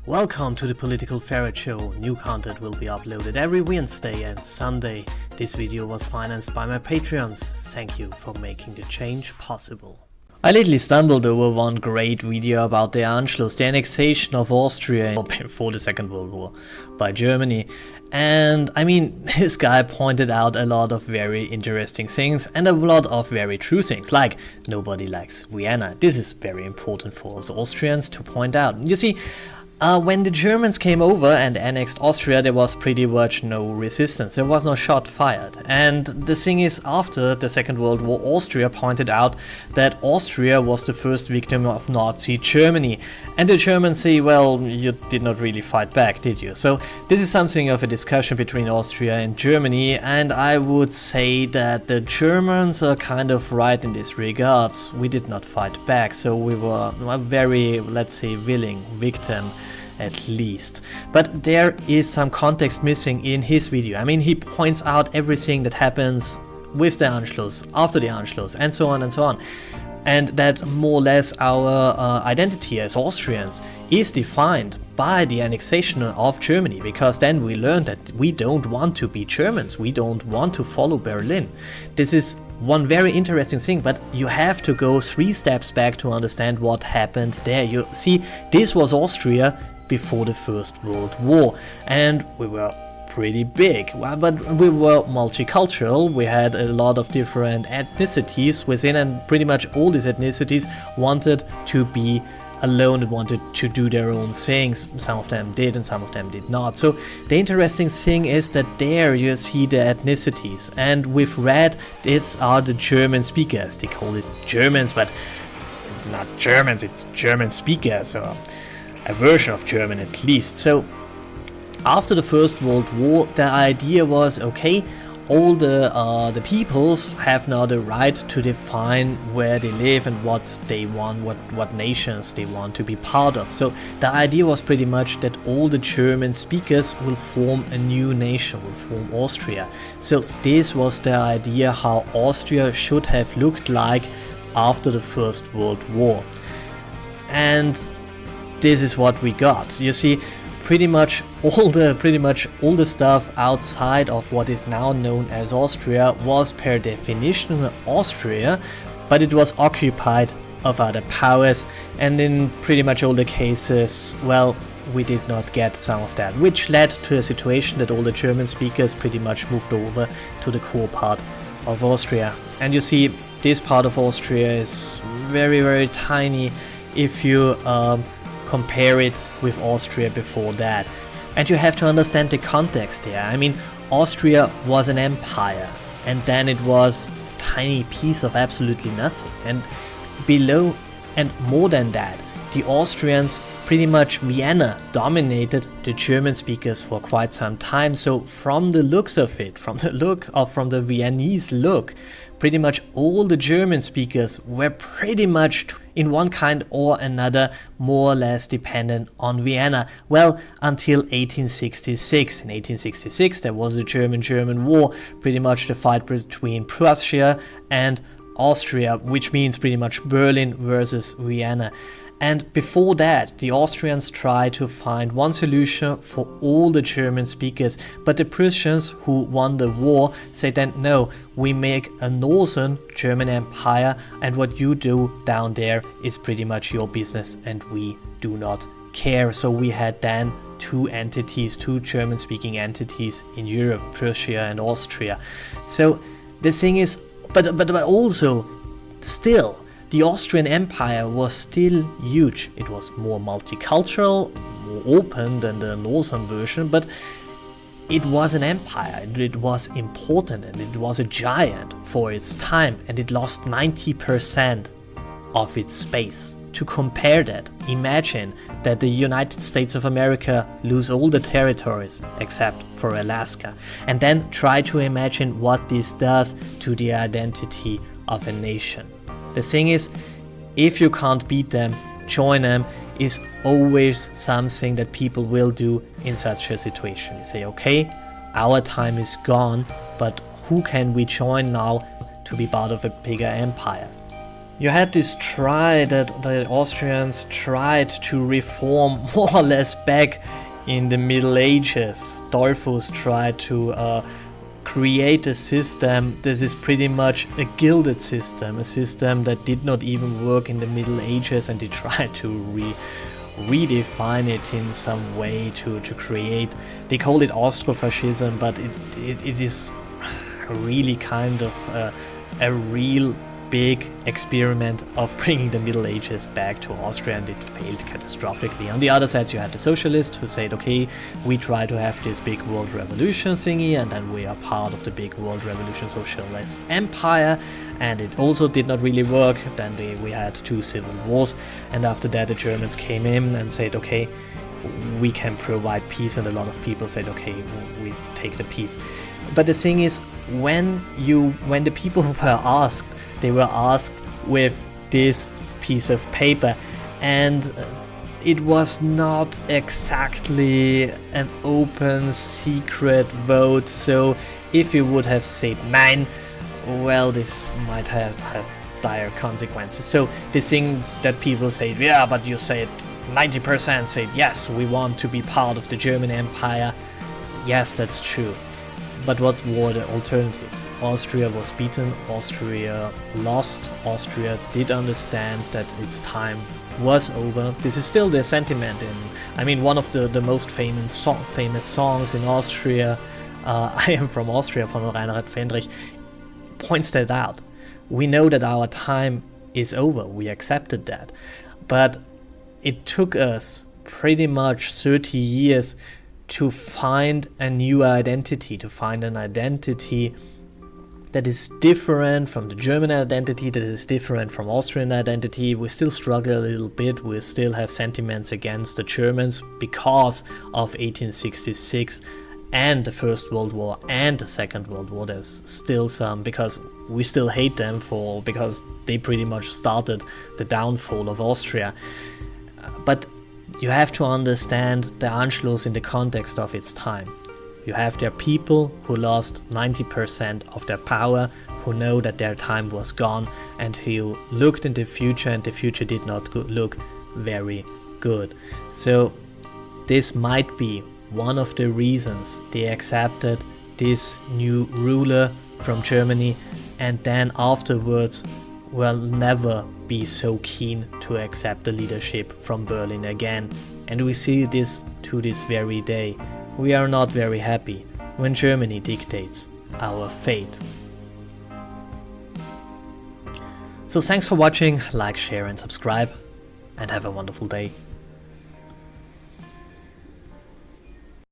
Welcome to the Political Ferret Show. New content will be uploaded every Wednesday and Sunday. This video was financed by my Patreons. Thank you for making the change possible. I lately stumbled over one great video about the Anschluss, the annexation of Austria before the Second World War by Germany. And I mean, this guy pointed out a lot of very interesting things and a lot of very true things, like nobody likes Vienna. This is very important for us Austrians to point out. You see, when the Germans came over and annexed Austria, there was pretty much no resistance, there was no shot fired. And the thing is, after the Second World War, Austria pointed out that Austria was the first victim of Nazi Germany. And the Germans say, well, you did not really fight back, did you? So this is something of a discussion between Austria and Germany, and I would say that the Germans are kind of right in this regards. We did not fight back, so we were a very, let's say, willing victim, at least. But there is some context missing in his video. I mean, he points out everything that happens with the Anschluss, after the Anschluss, and so on and so on. And that more or less our identity as Austrians is defined by the annexation of Germany, because then we learned that we don't want to be Germans, we don't want to follow Berlin. This is one very interesting thing, but you have to go 3 steps back to understand what happened there. You see, this was Austria before the First World War, and we were pretty big, but we were multicultural. We had a lot of different ethnicities within, and pretty much all these ethnicities wanted to be alone and wanted to do their own things. Some of them did and some of them did not. So the interesting thing is that there you see the ethnicities, and with red it's are the German speakers. They call it Germans, but it's not Germans, it's German speakers, or a version of German at least. So after the First World War, the idea was, okay, all the peoples have now the right to define where they live and what they want, what nations they want to be part of. So the idea was pretty much that all the German speakers will form a new nation, will form Austria. So this was the idea how Austria should have looked like after the First World War. And this is what we got. You see, pretty much all the stuff outside of what is now known as Austria was per definition Austria, but it was occupied of other powers, and in pretty much all the cases, well, we did not get some of that, which led to a situation that all the German speakers pretty much moved over to the core part of Austria. And you see, this part of Austria is very, very tiny if you compare it with Austria before that. And you have to understand the context here. I mean, Austria was an empire, and then it was a tiny piece of absolutely nothing. And below and more than that, the Austrians, pretty much Vienna, dominated the German speakers for quite some time. So from the looks of it, from the Viennese look, pretty much all the German speakers were pretty much in one kind or another more or less dependent on Vienna. Well, until 1866. In 1866 there was the German War, pretty much the fight between Prussia and Austria, which means pretty much Berlin versus Vienna. And before that, the Austrians tried to find one solution for all the German speakers, but the Prussians, who won the war, said then, no, we make a northern German empire, and what you do down there is pretty much your business, and we do not care. So we had then two German-speaking entities in Europe, Prussia and Austria. So the thing is, but also, still, the Austrian Empire was still huge. It was more multicultural, more open than the northern version, but it was an empire, and it was important, and it was a giant for its time, and it lost 90% of its space. To compare that, imagine that the United States of America lose all the territories except for Alaska, and then try to imagine what this does to the identity of a nation. The thing is, if you can't beat them, join them is always something that people will do in such a situation. You say, okay, our time is gone, but who can we join now to be part of a bigger empire? You had this try that the Austrians tried to reform more or less back in the Middle Ages. Dollfuss tried to create a system that is pretty much a gilded system, a system that did not even work in the Middle Ages, and they tried to redefine it in some way to create, they call it Austrofascism, but it is really kind of a real big experiment of bringing the Middle Ages back to Austria, and it failed catastrophically. On the other side, you had the socialists who said, okay, we try to have this big world revolution thingy, and then we are part of the big world revolution socialist empire, and it also did not really work. Then we had 2 civil wars, and after that the Germans came in and said, okay, we can provide peace, and a lot of people said, okay, we take the peace. But the thing is, when the people were asked, they were asked with this piece of paper, and it was not exactly an open secret vote. So if you would have said nein, well, this might have dire consequences. So the thing that people say, yeah, but you said 90% said yes, we want to be part of the German Empire. Yes, that's true. But what were the alternatives? Austria was beaten, Austria lost, Austria did understand that its time was over. This is still their sentiment. I mean, one of the most famous songs in Austria, I Am From Austria, von Reinhard Fendrich, points that out. We know that our time is over, we accepted that. But it took us pretty much 30 years to find a new identity, to find an identity that is different from the German identity, that is different from Austrian identity. We still struggle a little bit, we still have sentiments against the Germans because of 1866 and the First World War and the Second World War. There's still some, because we still hate them because they pretty much started the downfall of Austria. But you have to understand the Anschluss in the context of its time. You have there people who lost 90% of their power, who know that their time was gone, and who looked in the future, and the future did not look very good. So this might be one of the reasons they accepted this new ruler from Germany, and then afterwards will never be so keen to accept the leadership from Berlin again. And we see this to this very day. We are not very happy when Germany dictates our fate. So thanks for watching, like, share and subscribe, and have a wonderful day.